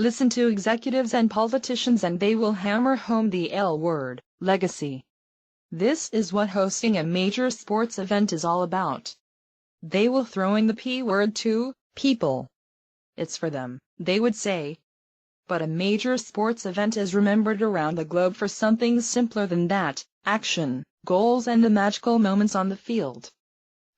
Listen to executives and politicians and they will hammer home the L word, legacy. This is what hosting a major sports event is all about. They will throw in the P word too, people. It's for them, they would say. But a major sports event is remembered around the globe for something simpler than that: action, goals and the magical moments on the field.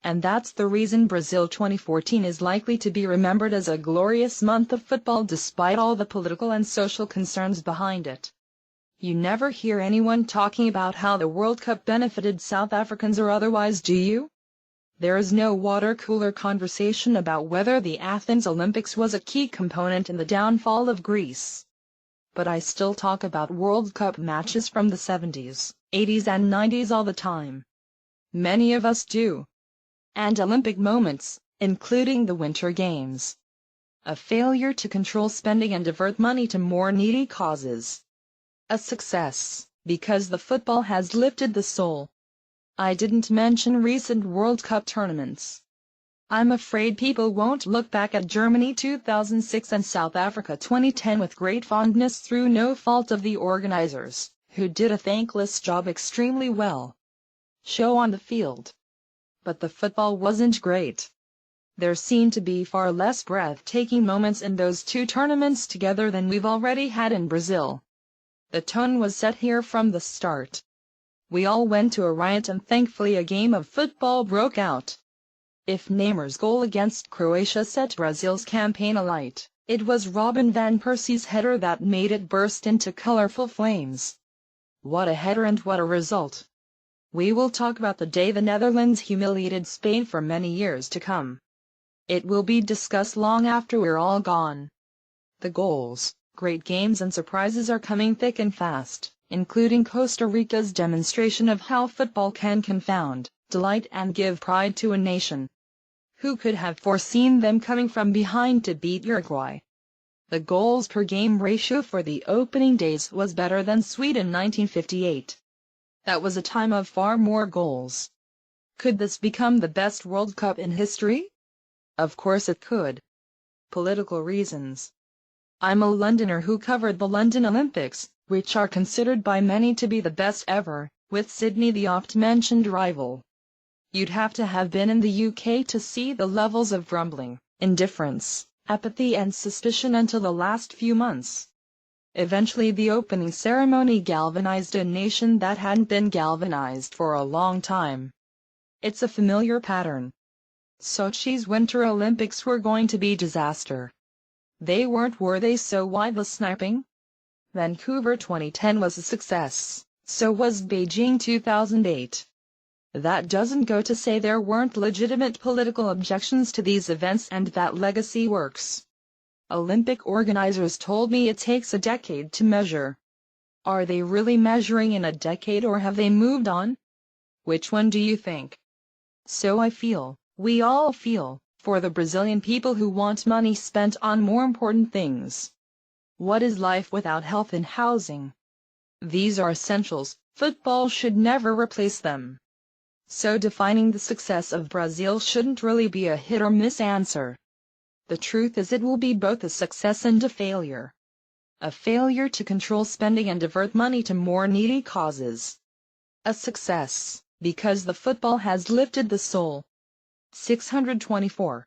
And that's the reason Brazil 2014 is likely to be remembered as a glorious month of football despite all the political and social concerns behind it. You never hear anyone talking about how the World Cup benefited South Africans or otherwise, do you? There is no water cooler conversation about whether the Athens Olympics was a key component in the downfall of Greece. But I still talk about World Cup matches from the 70s, 80s and 90s all the time. Many of us do. And Olympic moments, including the Winter Games. A failure to control spending and divert money to more needy causes. A success, because the football has lifted the soul. I didn't mention recent World Cup tournaments. I'm afraid people won't look back at Germany 2006 and South Africa 2010 with great fondness through no fault of the organizers, who did a thankless job extremely well. Show on the field. But the football wasn't great. There seemed to be far less breathtaking moments in those two tournaments together than we've already had in Brazil. The tone was set here from the start. We all went to a riot and thankfully a game of football broke out. If Neymar's goal against Croatia set Brazil's campaign alight, it was Robin van Persie's header that made it burst into colorful flames. What a header and what a result! We will talk about the day the Netherlands humiliated Spain for many years to come. It will be discussed long after we're all gone. The goals, great games and surprises are coming thick and fast, including Costa Rica's demonstration of how football can confound, delight and give pride to a nation. Who could have foreseen them coming from behind to beat Uruguay? The goals per game ratio for the opening days was better than Sweden 1958. That was a time of far more goals. Could this become the best World Cup in history? Of course it could. Political reasons. I'm a Londoner who covered the London Olympics, which are considered by many to be the best ever, with Sydney the oft-mentioned rival. You'd have to have been in the UK to see the levels of grumbling, indifference, apathy and suspicion until the last few months. Eventually the opening ceremony galvanized a nation that hadn't been galvanized for a long time. It's a familiar pattern. Sochi's Winter Olympics were going to be disaster. They weren't, were they? So why the sniping? Vancouver 2010 was a success, so was Beijing 2008. That doesn't go to say there weren't legitimate political objections to these events and that legacy works. Olympic organizers told me it takes a decade to measure. Are they really measuring in a decade or have they moved on? Which one do you think? So I feel, we all feel, for the Brazilian people who want money spent on more important things. What is life without health and housing? These are essentials, football should never replace them. So defining the success of Brazil shouldn't really be a hit or miss answer. The truth is it will be both a success and a failure. A failure to control spending and divert money to more needy causes. A success, because the football has lifted the soul. 624.